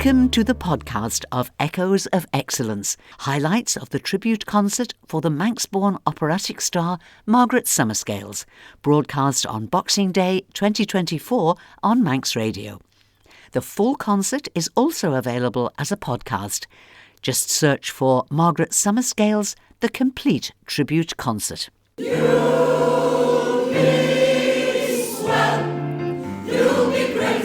Welcome to the podcast of Echoes of Excellence, highlights of the tribute concert for the Manx-born operatic star Margaret Summerscales, broadcast on Boxing Day 2024 on Manx Radio. The full concert is also available as a podcast. Just search for Margaret Summerscales, the complete tribute concert. You'll be swell, you'll be great.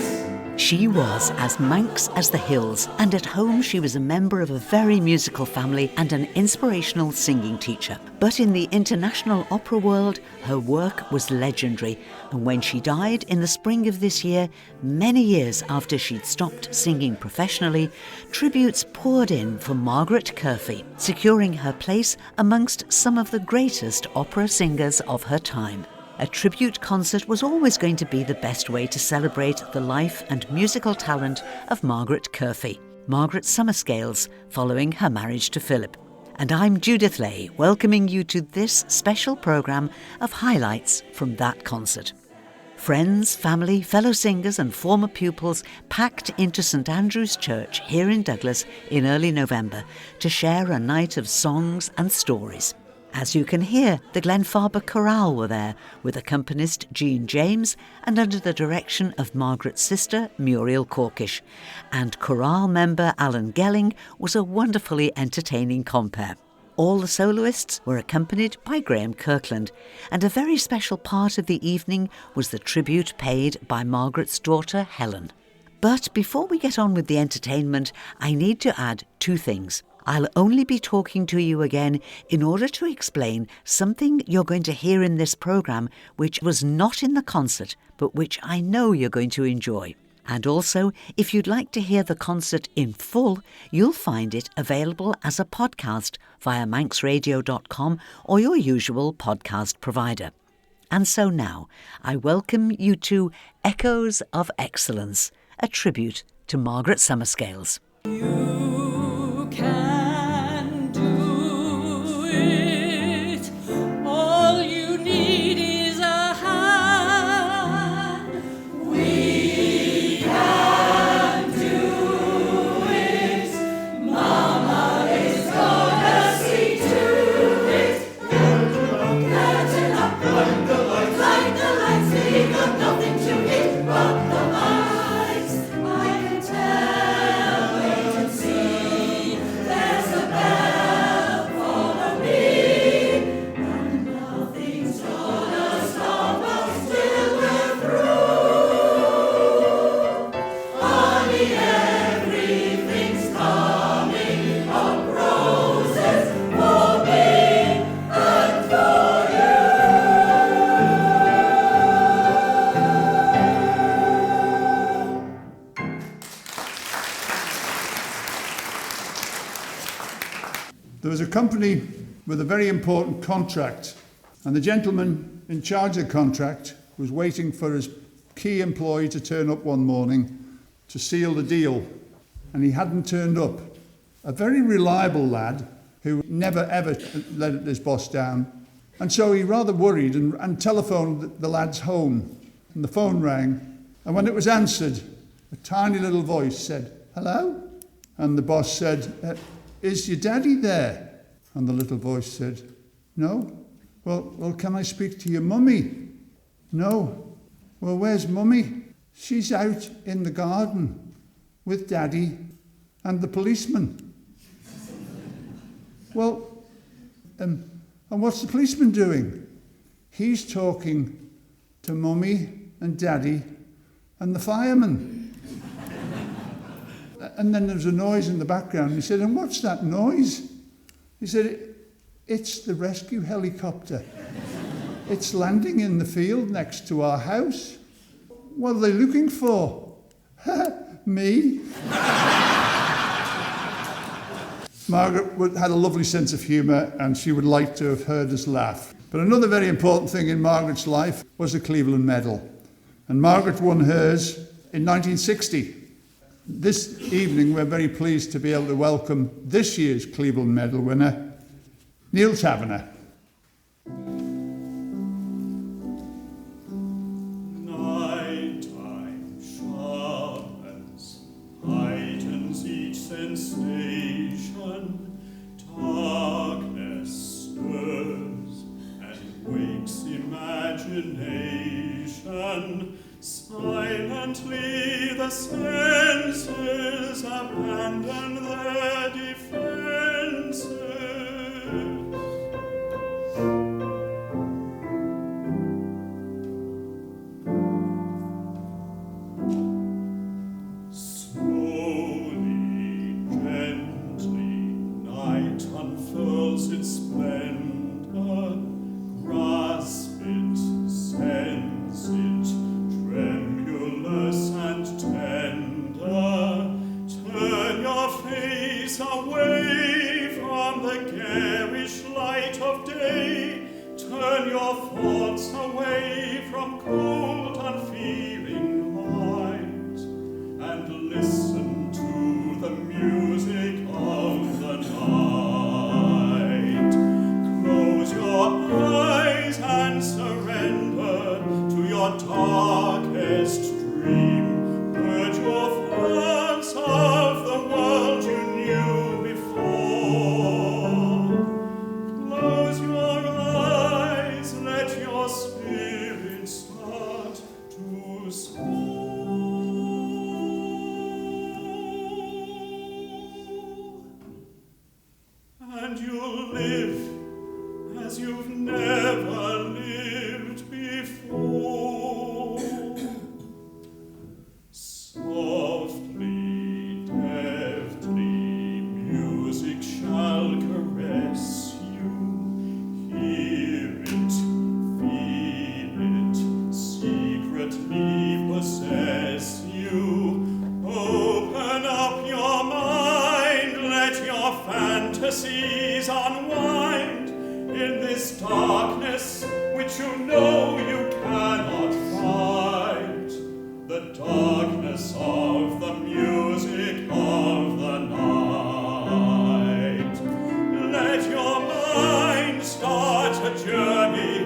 She was as Manx as the hills, and at home she was a member of a very musical family and an inspirational singing teacher. But in the international opera world, her work was legendary, and when she died in the spring of this year, many years after she'd stopped singing professionally, tributes poured in for Margaret Curphey, securing her place amongst some of the greatest opera singers of her time. A tribute concert was always going to be the best way to celebrate the life and musical talent of Margaret Curphey, Margaret Summerscales, following her marriage to Philip. And I'm Judith Lay, welcoming you to this special programme of highlights from that concert. Friends, family, fellow singers and former pupils packed into St Andrew's Church here in Douglas in early November to share a night of songs and stories. As you can hear, the Glenfaba Choral were there, with accompanist Jean James and under the direction of Margaret's sister, Muriel Corkish. And chorale member Alan Gelling was a wonderfully entertaining compere. All the soloists were accompanied by Graham Kirkland, and a very special part of the evening was the tribute paid by Margaret's daughter, Helen. But before we get on with the entertainment, I need to add two things. I'll only be talking to you again in order to explain something you're going to hear in this programme which was not in the concert, but which I know you're going to enjoy. And also, if you'd like to hear the concert in full, you'll find it available as a podcast via manxradio.com or your usual podcast provider. And so now, I welcome you to Echoes of Excellence, a tribute to Margaret Summerscales. You can do it. All you need is a hand. We can do it. Mama is gonna see to it. Curtain up, light the lights. We got nothing to eat but the lights. I can tell. There was a company with a very important contract, and the gentleman in charge of the contract was waiting for his key employee to turn up one morning to seal the deal, and he hadn't turned up. A very reliable lad who never ever let his boss down, and so he rather worried and telephoned the lad's home, and the phone rang, and when it was answered, a tiny little voice said, "Hello?" And the boss said, "Is your daddy there?" And the little voice said, "No." Well, can I speak to your mummy?" "No." "Well, where's mummy?" "She's out in the garden with daddy and the policeman." "Well, and what's the policeman doing?" "He's talking to mummy and daddy and the fireman." And then there was a noise in the background. He said, "And what's that noise?" He said, "It's the rescue helicopter. It's landing in the field next to our house." "What are they looking for?" "Me." Margaret had a lovely sense of humour, and she would like to have heard us laugh. But another very important thing in Margaret's life was the Cleveland Medal. And Margaret won hers in 1960. This evening, we're very pleased to be able to welcome this year's Cleveland Medal winner, Neil Taverner. Nighttime sharpens, heightens sensation, darkness stirs and wakes imagination. Silently the senses abandon their defenses. Unfurls its splendor, grasp it, sense it, tremulous and tender. Turn your face away from the garish light of day. Turn your thoughts away from cold, unfeeling light, and listen to the music of the night. Close your eyes and surrender to your darkest dream. Purge your thoughts of the world you knew before. Close your eyes, let your spirit start to soar. And you'll live as you've never lived before. Softly, deftly, music shall caress you. Hear it, feel it, secretly possess you. Open up your mind, let your fantasies unwind in this darkness which you know you cannot fight, the darkness of the music of the night. Let your mind start a journey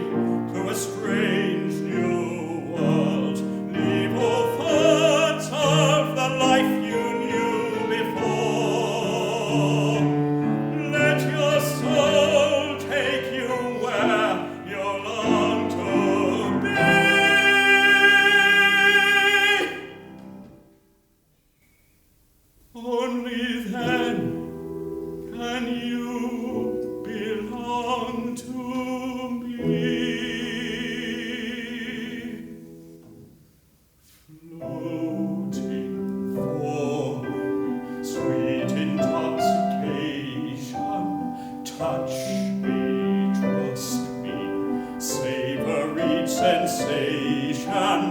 to a strange new world. Leave all thoughts of the life you knew before. Let your soul take you where you long to be. Only then can you belong to me. Floating form, sweet intoxication, touch me, trust me, savor each sensation.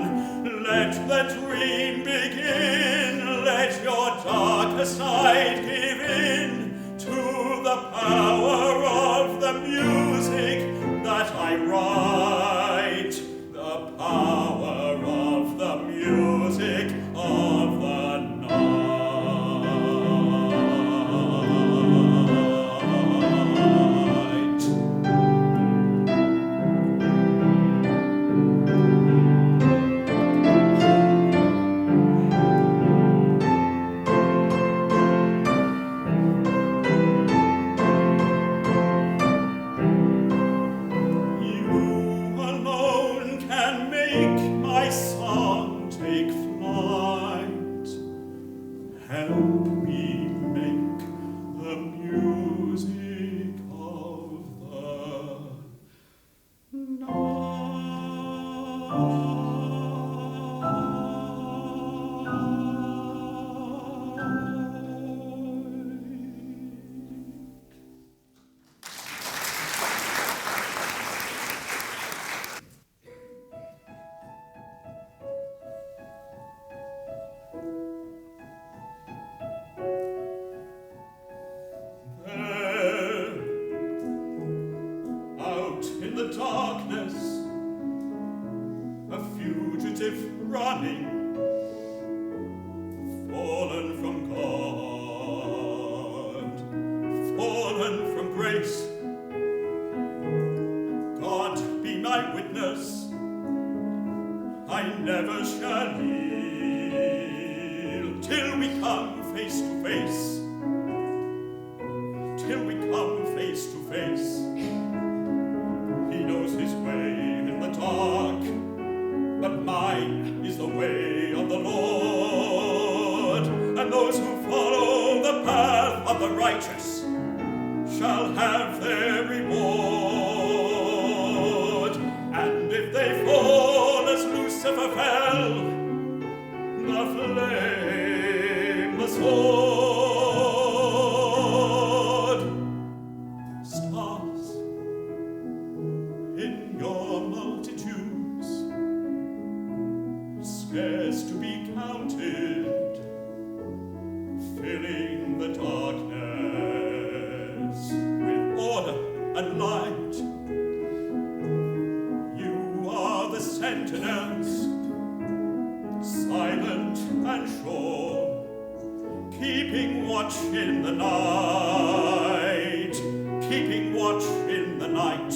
Let the dream begin, let your darker side give in to the power of the music that I write, the power of the music of the night. You alone can make my song take flight. Help me make the music of the There, out in the darkness, a fugitive running, fallen from God, fallen from grace. God be my witness, I never shall yield till we come face to face. till we come face to face. He knows his way in the dark, but mine is the way of the Lord. And those who follow the path of the righteous shall have their reward. And if they fall as Lucifer fell, the flame, the sword. Stars in your multitudes, scarce to be counted, filling the darkness with order and light. You are the sentinels, silent and sure, keeping watch in the night, keeping watch in the night.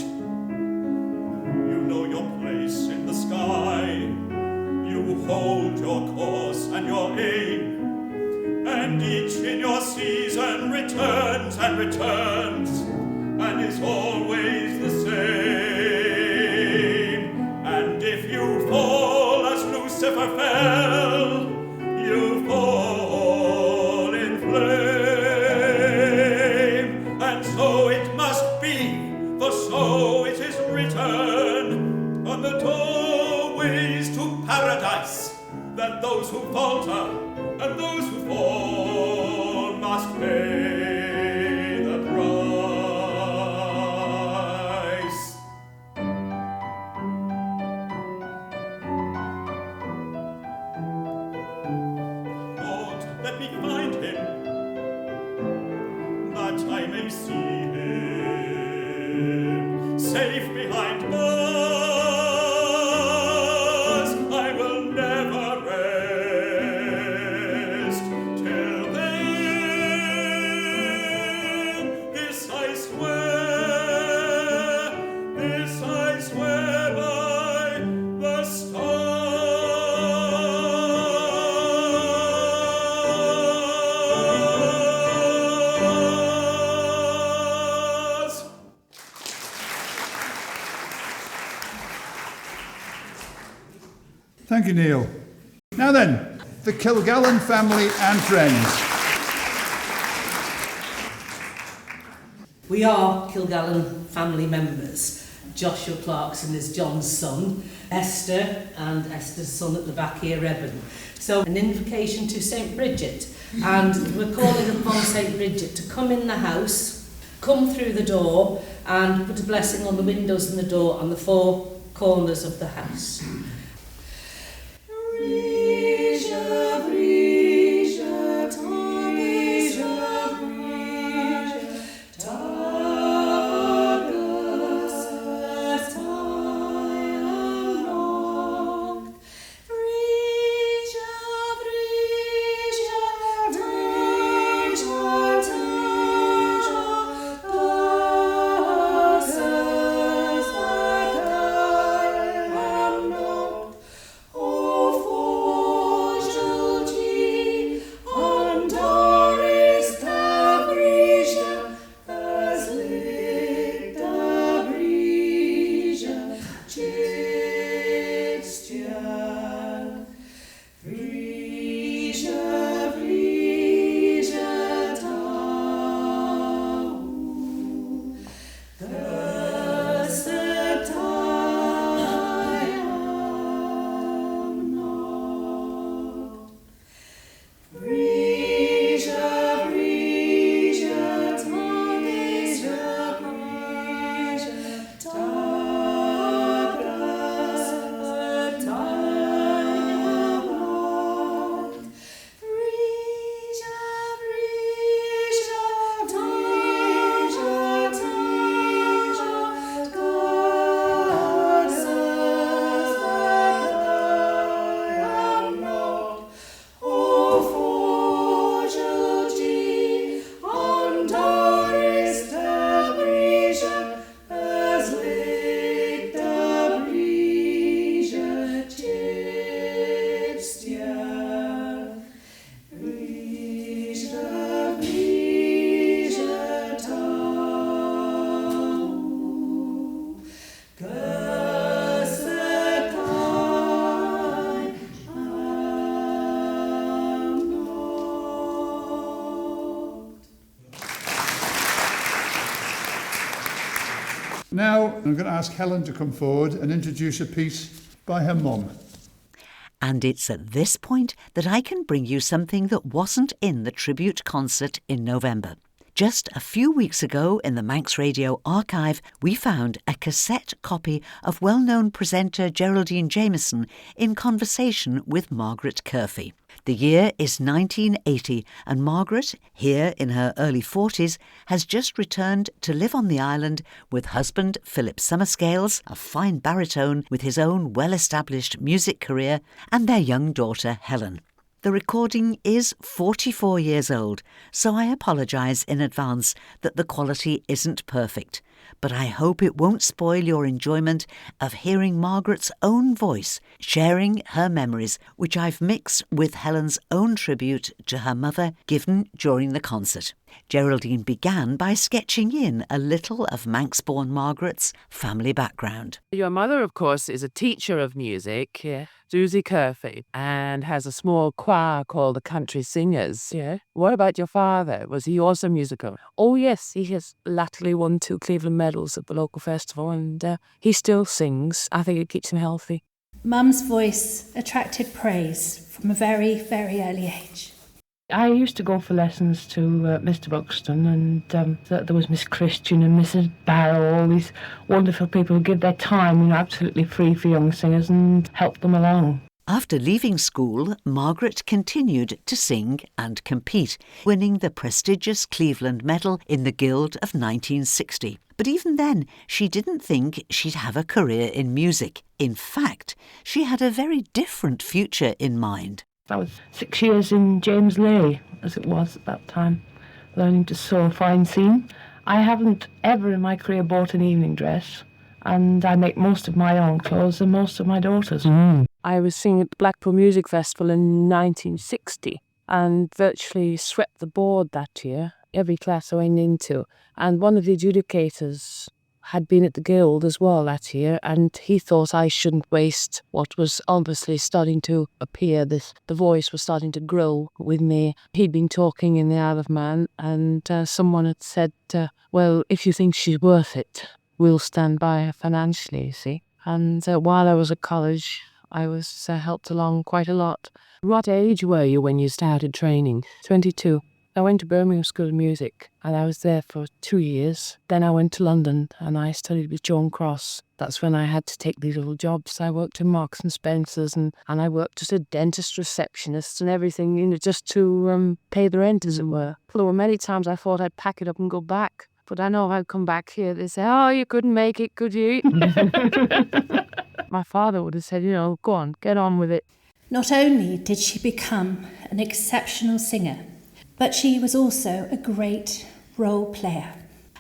You know your place in the sky, you hold your course and your aim, and each in your season returns and returns, and is always the same. And if you fall as Lucifer fell, you fall in flame. And so it must be, for so it is written on the doorways to paradise, that those who falter and those who fall must pay the price. Lord, let me find him, that I may see him safe behind bars. I will never rest till then. This I swear by the stars. Thank you, Neil. Now then, the Kilgallon family and friends. We are Kilgallon family members. Joshua Clarkson is John's son, Esther and Esther's son at the back here, Eben. So an invocation to St. Bridget, and we're calling upon St. Bridget to come in the house, come through the door and put a blessing on the windows and the door on the four corners of the house. No. Now I'm going to ask Helen to come forward and introduce a piece by her mum. And it's at this point that I can bring you something that wasn't in the tribute concert in November. Just a few weeks ago in the Manx Radio archive, we found a cassette copy of well-known presenter Geraldine Jameson in conversation with Margaret Curphey. The year is 1980 and Margaret, here in her early 40s, has just returned to live on the island with husband Philip Summerscales, a fine baritone with his own well-established music career, and their young daughter Helen. The recording is 44 years old, so I apologise in advance that the quality isn't perfect, but I hope it won't spoil your enjoyment of hearing Margaret's own voice sharing her memories, which I've mixed with Helen's own tribute to her mother given during the concert. Geraldine began by sketching in a little of Manx-born Margaret's family background. Your mother, of course, is a teacher of music, Susie Curphey, and has a small choir called the Country Singers. What about your father? Was he also musical? Oh, yes, he has latterly won 2 Cleveland medals at the local festival, and he still sings. I think it keeps him healthy. Mum's voice attracted praise from a very, very early age. I used to go for lessons to Mr. Buxton, and there was Miss Christian and Mrs. Barrow, all these wonderful people who give their time, absolutely free for young singers and help them along. After leaving school, Margaret continued to sing and compete, winning the prestigious Cleveland Medal in the Guild of 1960. But even then, she didn't think she'd have a career in music. In fact, she had a very different future in mind. I was 6 years in James Lay, as it was at that time, learning to sew a fine seam. I haven't ever in my career bought an evening dress, and I make most of my own clothes and most of my daughter's. I was singing at the Blackpool Music Festival in 1960 and virtually swept the board that year, every class I went into. And one of the adjudicators had been at the Guild as well that year, and he thought I shouldn't waste what was obviously starting to appear. The voice was starting to grow with me. He'd been talking in the Isle of Man, and someone had said, well, if you think she's worth it, we'll stand by her financially, you see. And while I was at college, I was helped along quite a lot. What age were you when you started training? 22. I went to Birmingham School of Music and I was there for 2 years. Then I went to London and I studied with Joan Cross. That's when I had to take these little jobs. I worked in Marks and Spencer's and I worked as a dentist receptionist and everything, just to pay the rent, as it were. There were many times I thought I'd pack it up and go back. But I know if I'd come back here, they'd say, oh, you couldn't make it, could you? My father would have said, go on, get on with it. Not only did she become an exceptional singer, but she was also a great role player.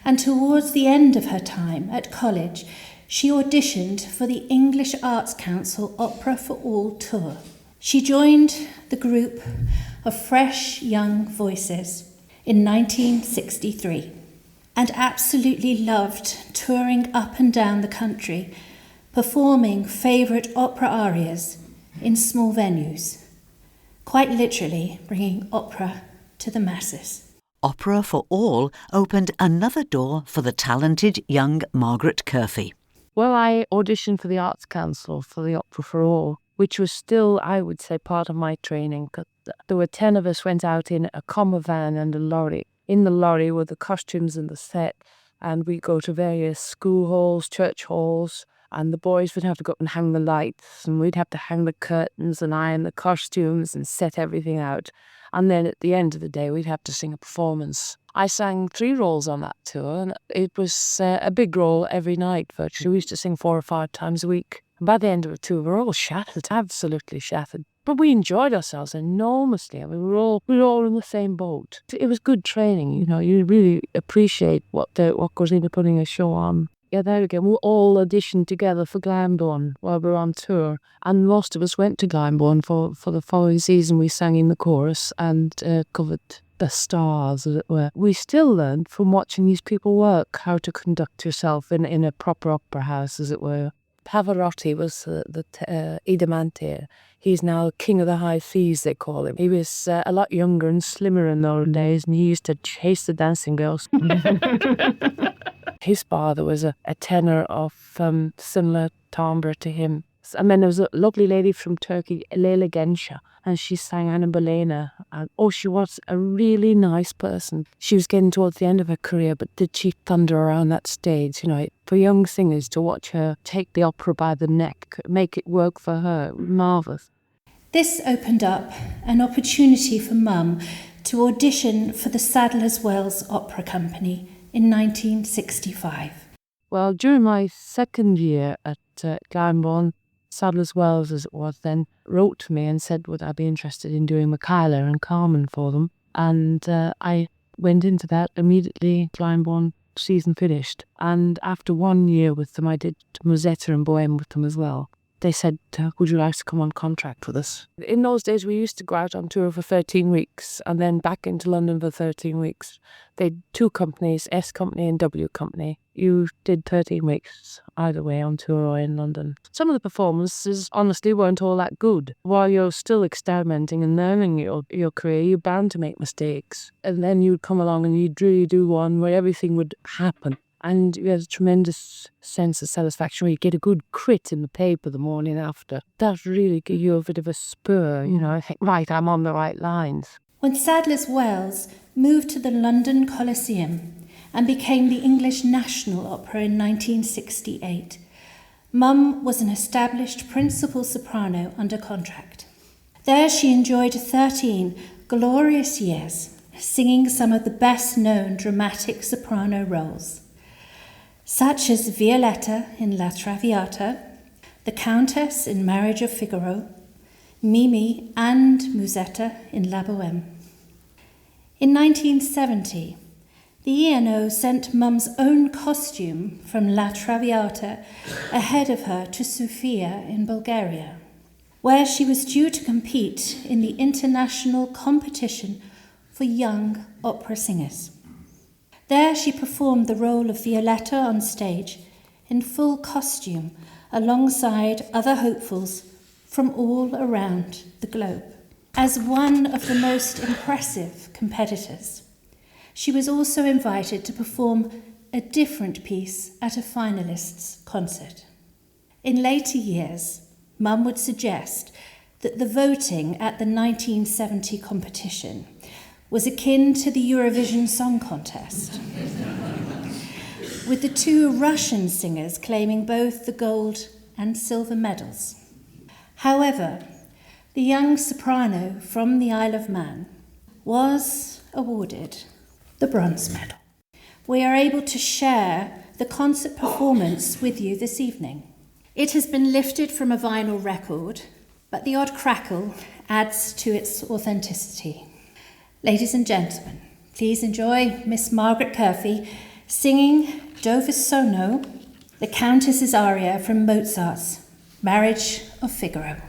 And towards the end of her time at college, she auditioned for the English Arts Council Opera for All tour. She joined the group of fresh young voices in 1963 and absolutely loved touring up and down the country, performing favourite opera arias in small venues, quite literally bringing opera to the masses. Opera for All opened another door for the talented young Margaret Curphey. Well, I auditioned for the Arts Council for the Opera for All, which was still, I would say, part of my training. There were 10 of us went out in a comber van and a lorry. In the lorry were the costumes and the set, and we'd go to various school halls, church halls, and the boys would have to go up and hang the lights, and we'd have to hang the curtains and iron the costumes and set everything out. And then at the end of the day, we'd have to sing a performance. I sang 3 roles on that tour, and it was a big role every night, virtually. We used to sing 4 or 5 times a week. And by the end of the tour, we were all shattered, absolutely shattered. But we enjoyed ourselves enormously. I mean, we were all in the same boat. It was good training, you really appreciate what goes into putting a show on. Yeah, there we go. We all auditioned together for Glenfaba while we were on tour. And most of us went to Glenfaba for the following season. We sang in the chorus and covered the stars, as it were. We still learned from watching these people work how to conduct yourself in a proper opera house, as it were. Pavarotti was the Idamante. He's now king of the high fees, they call him. He was a lot younger and slimmer in those days, and he used to chase the dancing girls. His father was a tenor of similar timbre to him. And then there was a lovely lady from Turkey, Leila Gensha, and she sang Anna Bolena. And, she was a really nice person. She was getting towards the end of her career, but did she thunder around that stage? For young singers to watch her take the opera by the neck, make it work for her, marvellous. This opened up an opportunity for Mum to audition for the Sadler's Wells Opera Company in 1965. Well, during my second year at Glenfaba, Sadler's Wells, as it was then, wrote to me and said, would I be interested in doing Michaela and Carmen for them? And I went into that immediately. Glenfaba season finished. And after 1 year with them, I did Musetta and Bohème with them as well. They said, would you like to come on contract with us? In those days, we used to go out on tour for 13 weeks and then back into London for 13 weeks. They had 2 companies, S Company and W Company. You did 13 weeks either way on tour or in London. Some of the performances, honestly, weren't all that good. While you're still experimenting and learning your career, you're bound to make mistakes. And then you'd come along and you'd really do one where everything would happen. And you had a tremendous sense of satisfaction where you get a good crit in the paper the morning after. That really gave you a bit of a spur, I think, right, I'm on the right lines. When Sadler's Wells moved to the London Coliseum and became the English National Opera in 1968, Mum was an established principal soprano under contract. There she enjoyed 13 glorious years, singing some of the best-known dramatic soprano roles, such as Violetta in La Traviata, the Countess in Marriage of Figaro, Mimi and Musetta in La Bohème. In 1970, the E&O sent Mum's own costume from La Traviata ahead of her to Sofia in Bulgaria, where she was due to compete in the international competition for young opera singers. There she performed the role of Violetta on stage in full costume alongside other hopefuls from all around the globe. As one of the most impressive competitors, she was also invited to perform a different piece at a finalists' concert. In later years, Mum would suggest that the voting at the 1970 competition was akin to the Eurovision Song Contest, with the 2 Russian singers claiming both the gold and silver medals. However, the young soprano from the Isle of Man was awarded the bronze medal. We are able to share the concert performance with you this evening. It has been lifted from a vinyl record, but the odd crackle adds to its authenticity. Ladies and gentlemen, please enjoy Miss Margaret Curphey singing Dove Sono, the Countess's aria from Mozart's Marriage of Figaro.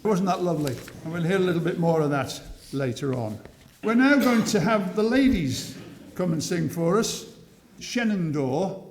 Wasn't that lovely? And we'll hear a little bit more of that later on. We're now going to have the ladies come and sing for us. Shenandoah.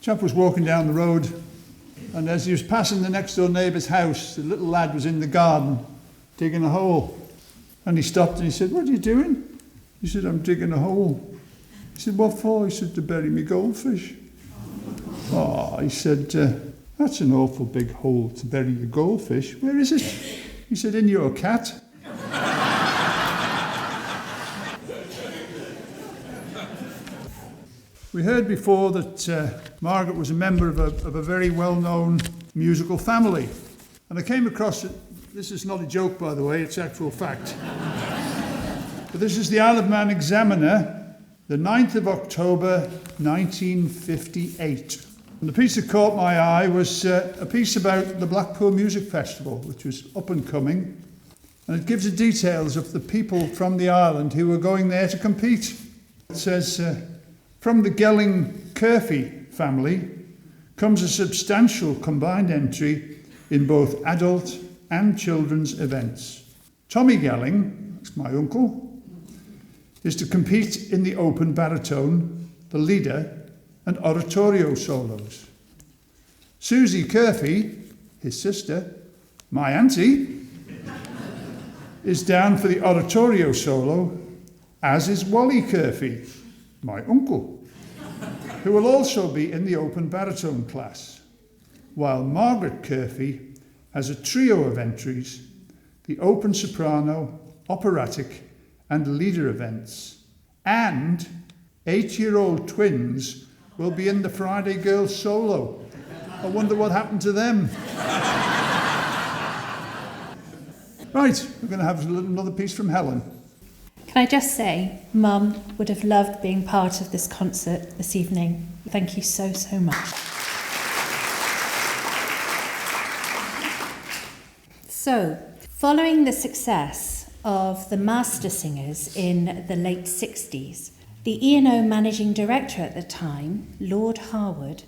Chap was walking down the road And as he was passing the next door neighbour's house, the little lad was in the garden digging a hole. And he stopped and he said, "What are you doing?" He said, "I'm digging a hole." He said, "What for?" He said, "To bury me goldfish." "Oh," he said, "that's an awful big hole to bury your goldfish. Where is it?" He said, "In your cat." We heard before that Margaret was a member of a very well-known musical family. And I came across it. This is not a joke, by the way, it's actual fact. But this is the Isle of Man Examiner, the 9th of October, 1958. And the piece that caught my eye was a piece about the Blackpool Music Festival, which was up and coming. And it gives the details of the people from the island who were going there to compete. It says, from the Glenfaba family comes a substantial combined entry in both adult and children's events. Tommy Gelling, that's my uncle, is to compete in the open baritone, the leader, and oratorio solos. Susie Curphey, his sister, my auntie, is down for the oratorio solo, as is Wally Curphey, my uncle, who will also be in the open baritone class, while Margaret Curphey has a trio of entries, the open soprano, operatic and leader events, and 8-year-old twins will be in the Friday Girls solo. I wonder what happened to them. Right, we're going to have another piece from Helen. Can I just say, Mum would have loved being part of this concert this evening. Thank you so, so much. So, following the success of the Master Singers in the late 60s, the E&O managing director at the time, Lord Harwood,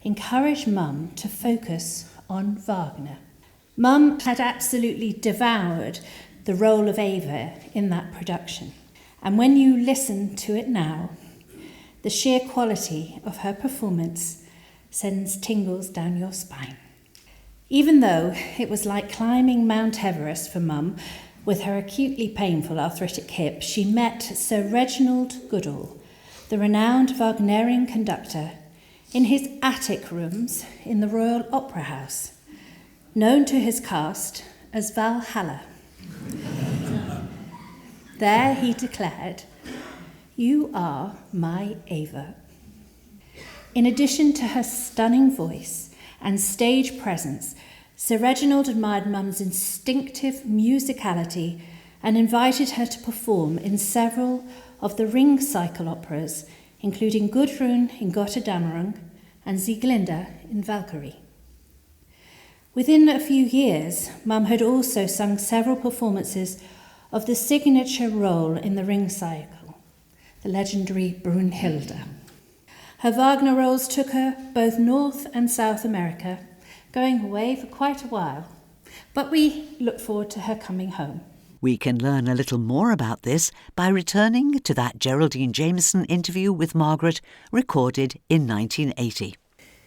encouraged Mum to focus on Wagner. Mum had absolutely devoured the role of Ava in that production. And when you listen to it now, the sheer quality of her performance sends tingles down your spine. Even though it was like climbing Mount Everest for Mum, with her acutely painful arthritic hip, she met Sir Reginald Goodall, the renowned Wagnerian conductor, in his attic rooms in the Royal Opera House, known to his cast as Valhalla. There he declared, "You are my Ava." In addition to her stunning voice and stage presence, Sir Reginald admired Mum's instinctive musicality and invited her to perform in several of the Ring Cycle operas, including Gudrun in Götterdämmerung and Sieglinde in Valkyrie. Within a few years, Mum had also sung several performances of the signature role in the Ring Cycle, the legendary Brunhilde. Her Wagner roles took her both North and South America, going away for quite a while, but we look forward to her coming home. We can learn a little more about this by returning to that Geraldine Jameson interview with Margaret recorded in 1980.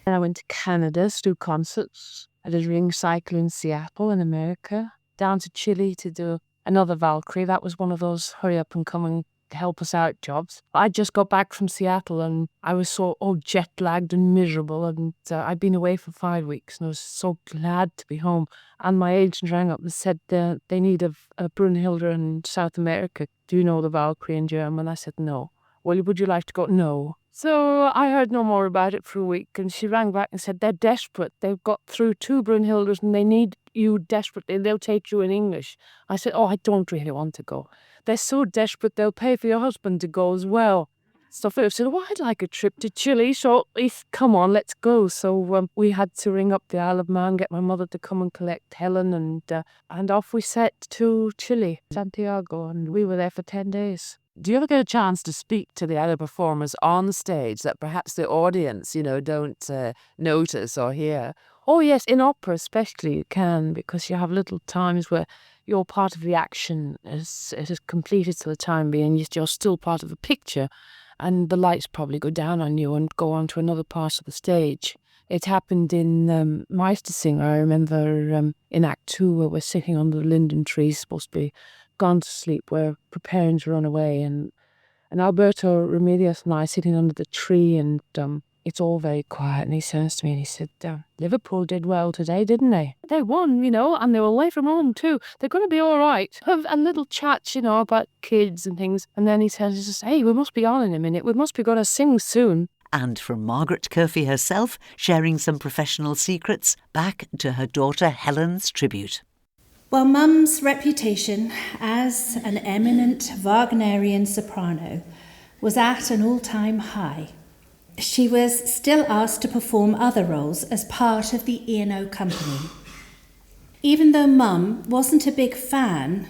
I went to Canada to do concerts. I did Ring Cycle in Seattle in America, down to Chile to do another Valkyrie. That was one of those hurry up and come and help us out jobs. I just got back from Seattle and I was so jet lagged and miserable, and I'd been away for 5 weeks and I was so glad to be home. And my agent rang up and said they need a Brunhilde in South America. Do you know the Valkyrie in German? I said no. Well, would you like to go? No. So I heard no more about it for a week, and she rang back and said they're desperate. They've got through 2 Brunhildes and they need you desperately. They'll take you in English. I said, I don't really want to go. They're so desperate they'll pay for your husband to go as well. So Philip said, I'd like a trip to Chile. So come on, let's go. So we had to ring up the Isle of Man, get my mother to come and collect Helen, and off we set to Chile, Santiago, and we were there for 10 days. Do you ever get a chance to speak to the other performers on stage that perhaps the audience, don't notice or hear? Oh yes, in opera especially you can, because you have little times where you're part of the action it is completed for the time being, yet you're still part of the picture, and the lights probably go down on you and go on to another part of the stage. It happened in Meistersing. I remember in Act 2 where we're sitting under the linden tree, supposed to be gone to sleep, we're preparing to run away, and Alberto Remedios and I sitting under the tree, and it's all very quiet, and he turns to me and he said, Liverpool did well today, didn't they? They won, and they were away from home too. They're going to be all right. Have a little chat, about kids and things. And then he says, hey, we must be on in a minute. We must be going to sing soon. And from Margaret Curphey herself, sharing some professional secrets, back to her daughter Helen's tribute. Well, Mum's reputation as an eminent Wagnerian soprano was at an all-time high. She was still asked to perform other roles as part of the E&O company. Even though Mum wasn't a big fan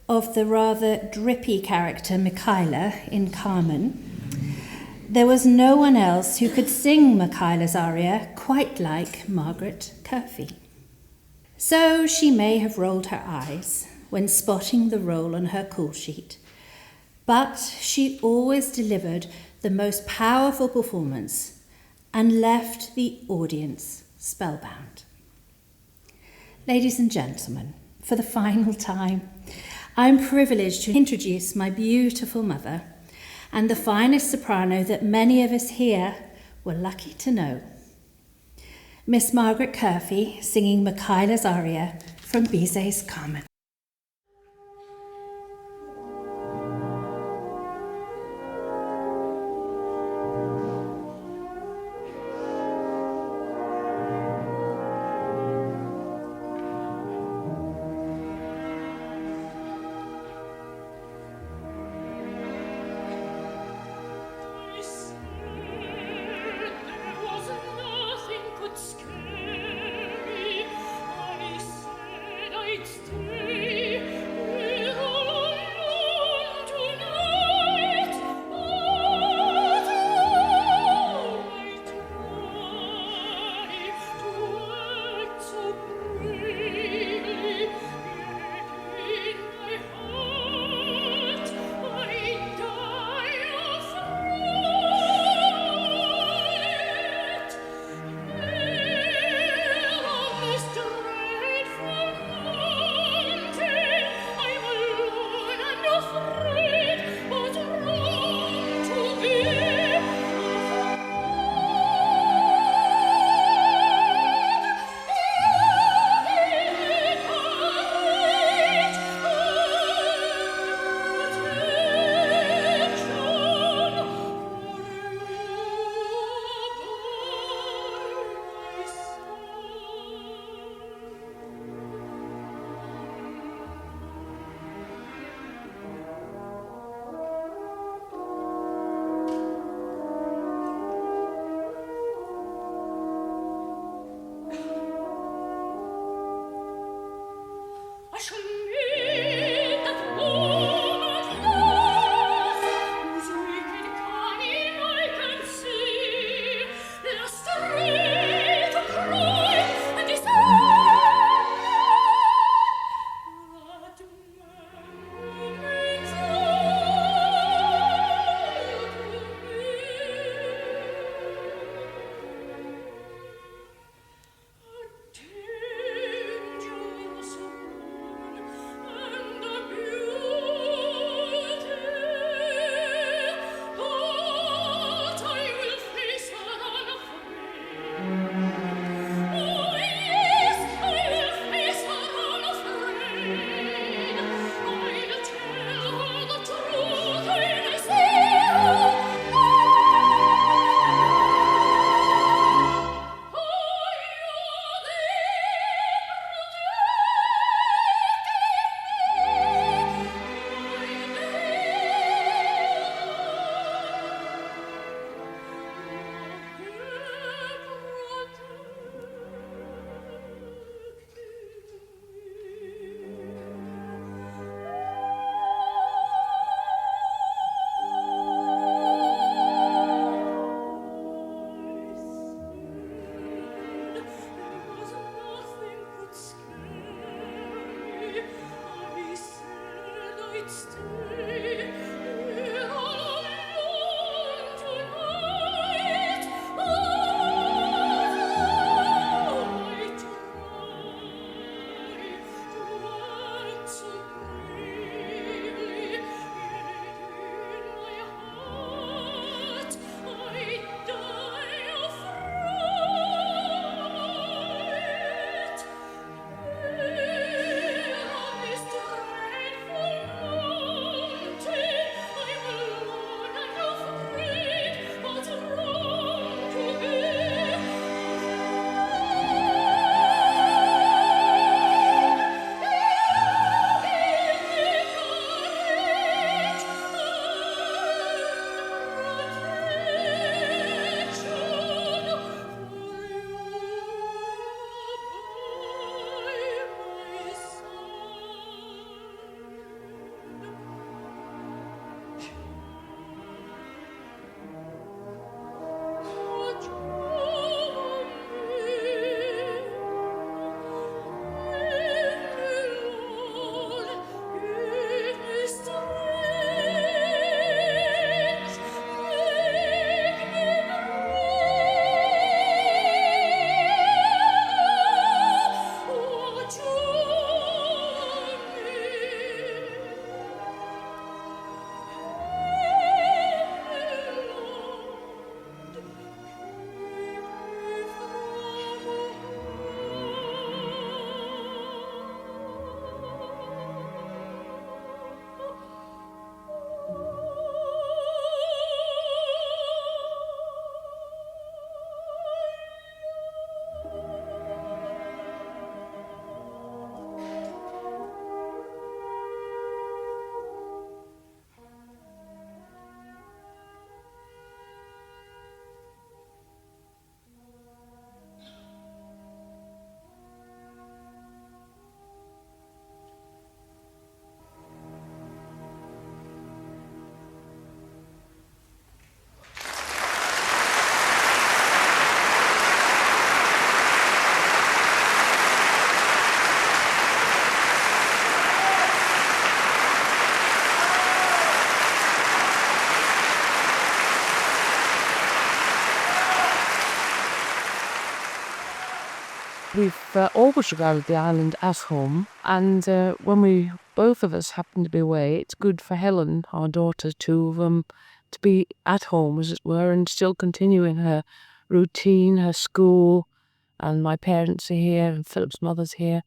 of the rather drippy character Michaela in Carmen, there was no one else who could sing Michaela's aria quite like Margaret Curphey. So she may have rolled her eyes when spotting the role on her call sheet, but she always delivered the most powerful performance and left the audience spellbound. Ladies and gentlemen, for the final time, I'm privileged to introduce my beautiful mother and the finest soprano that many of us here were lucky to know. Miss Margaret Curphey singing Michaela's aria from Bizet's Carmen. I'd stay We've always regarded the island as home, and when both of us happen to be away, it's good for Helen, our daughter, to be at home, as it were, and still continuing her routine, her school, and my parents are here, and Philip's mother's here,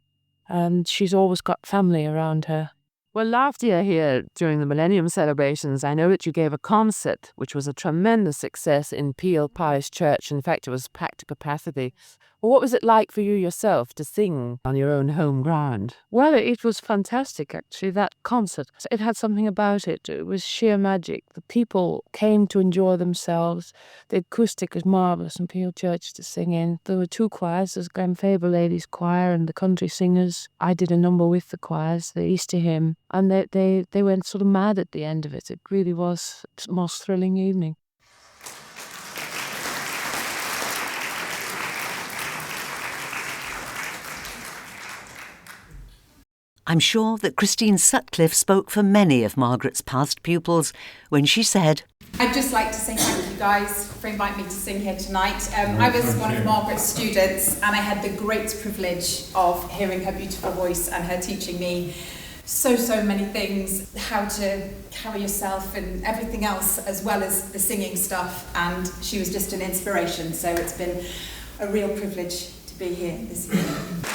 and she's always got family around her. Well, last year here, during the Millennium celebrations, I know that you gave a concert, which was a tremendous success in Peel Parish Church. In fact, it was packed to capacity. Well, what was it like for you yourself to sing on your own home ground? Well, it was fantastic, actually, that concert. It had something about it. It was sheer magic. The people came to enjoy themselves. The acoustic was marvellous in Peel Church to sing in. There were two choirs. There's Glenfaba Ladies Choir and the Country Singers. I did a number with the choirs, the Easter hymn, and they went sort of mad at the end of it. It really was the most thrilling evening. I'm sure that Kristene Sutcliffe spoke for many of Margaret's past pupils when she said, I'd just like to say thank you guys for inviting me to sing here tonight. I was one of Margaret's students, and I had the great privilege of hearing her beautiful voice and her teaching me so many things, how to carry yourself and everything else, as well as the singing stuff, and she was just an inspiration, so it's been a real privilege to be here this evening.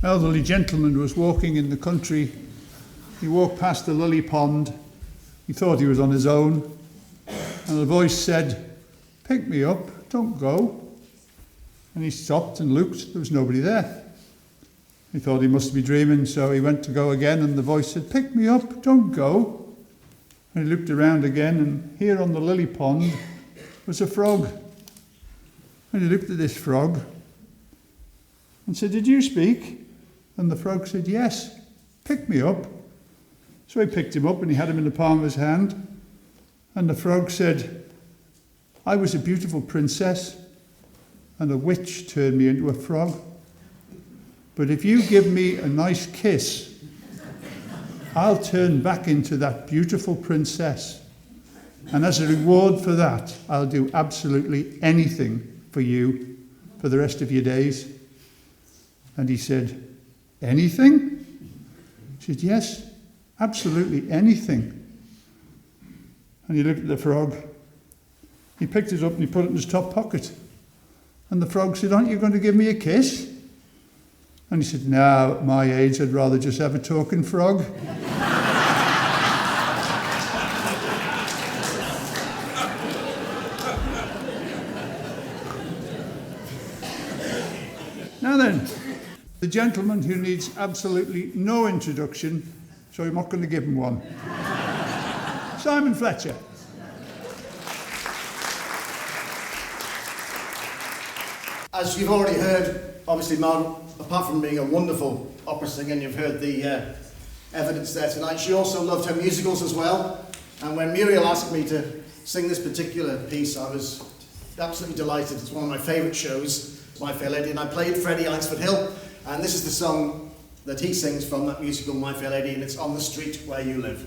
Elderly gentleman was walking in the country. He walked past the lily pond. He thought he was on his own. And a voice said, "Pick me up, don't go." And he stopped and looked. There was nobody there. He thought he must be dreaming, so he went to go again, and the voice said, "Pick me up, don't go." And he looked around again, and here on the lily pond was a frog. And he looked at this frog and said, "Did you speak?" And the frog said, "Yes, pick me up." So he picked him up and he had him in the palm of his hand. And the frog said, "I was a beautiful princess and a witch turned me into a frog. But if you give me a nice kiss, I'll turn back into that beautiful princess. And as a reward for that, I'll do absolutely anything for you for the rest of your days." And he said, "Anything?" She said, "Yes, absolutely anything." And he looked at the frog. He picked it up and he put it in his top pocket. And the frog said, "Aren't you going to give me a kiss?" And he said, "No, at my age, I'd rather just have a talking frog." The gentleman who needs absolutely no introduction, so I'm not going to give him one. Simon Fletcher. As you've already heard, obviously Margaret, apart from being a wonderful opera singer, and you've heard the evidence there tonight, she also loved her musicals as well. And when Muriel asked me to sing this particular piece, I was absolutely delighted. It's one of my favourite shows, My Fair Lady, and I played Freddie Eynsford Hill, and this is the song that he sings from that musical, My Fair Lady, and it's On the Street Where You Live.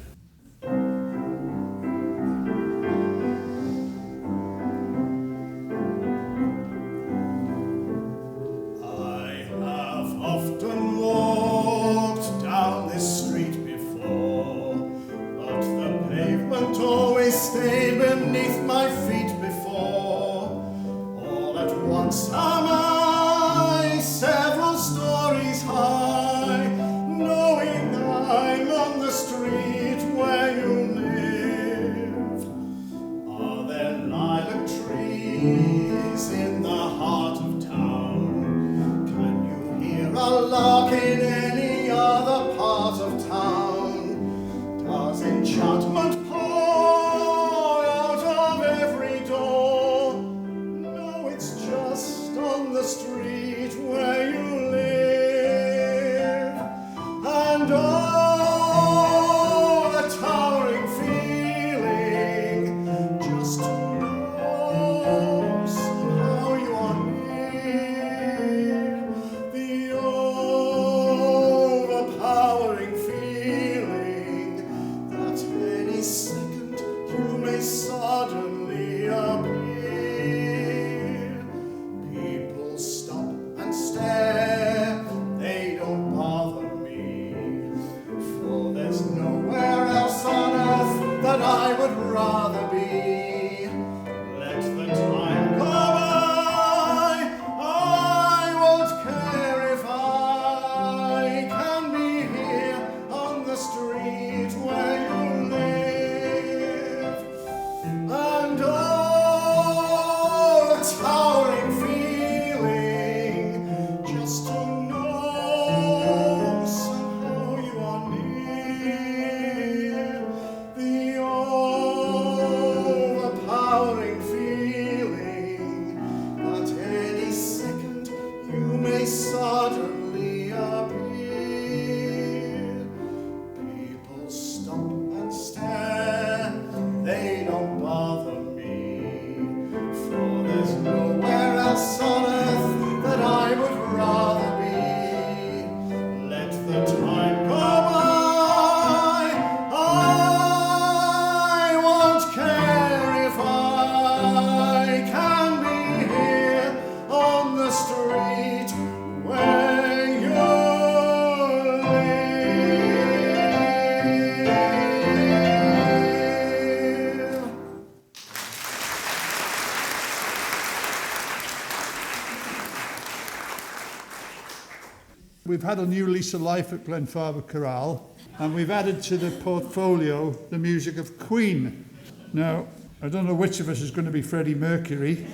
We've had a new lease of life at Glenfaba Choral, and we've added to the portfolio the music of Queen. Now, I don't know which of us is going to be Freddie Mercury.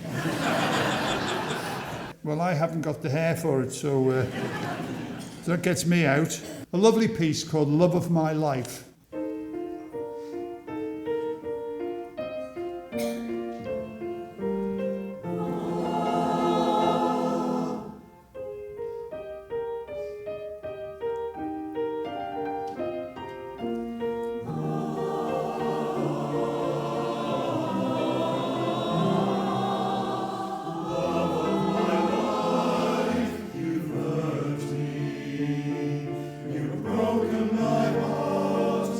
Well, I haven't got the hair for it, so that gets me out. A lovely piece called Love of My Life. Broken my heart.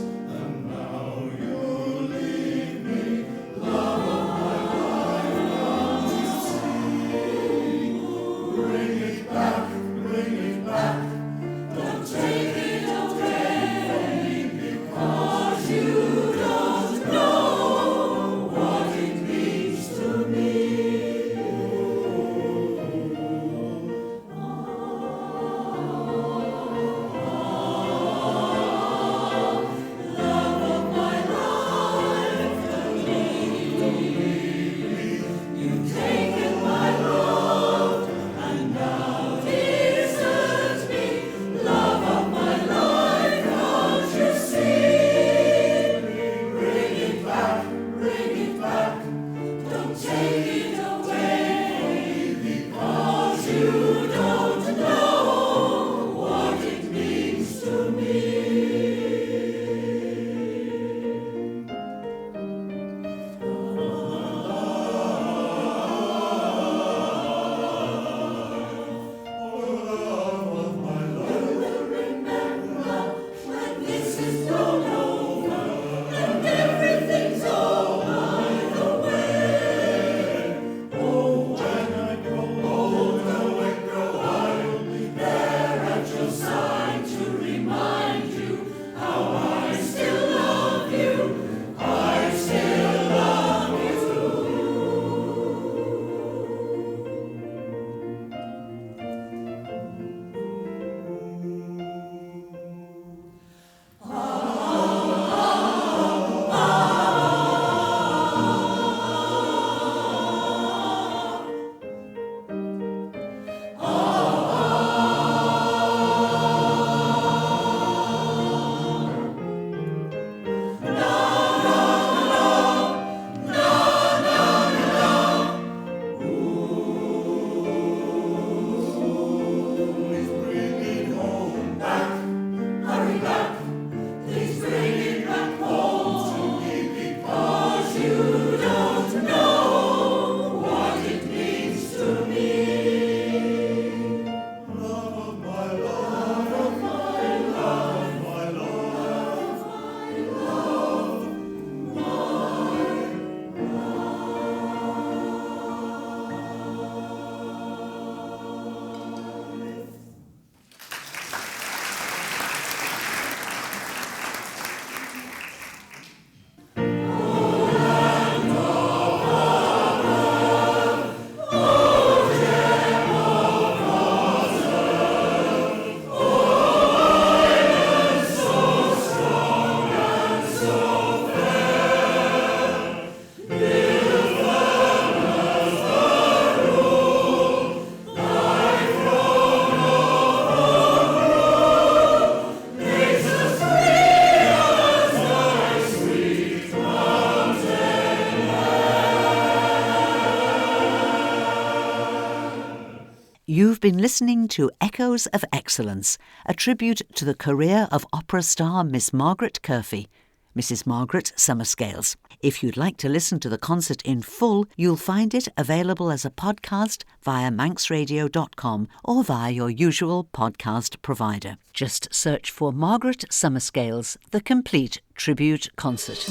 been listening to Echoes of Excellence, a tribute to the career of opera star Miss Margaret Curphey, Mrs. Margaret Summerscales. If you'd like to listen to the concert in full, you'll find it available as a podcast via manxradio.com or via your usual podcast provider. Just search for Margaret Summerscales, the complete tribute concert.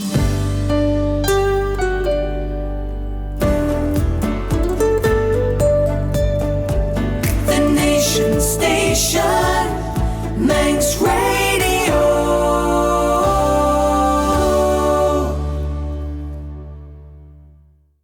The Nation Station.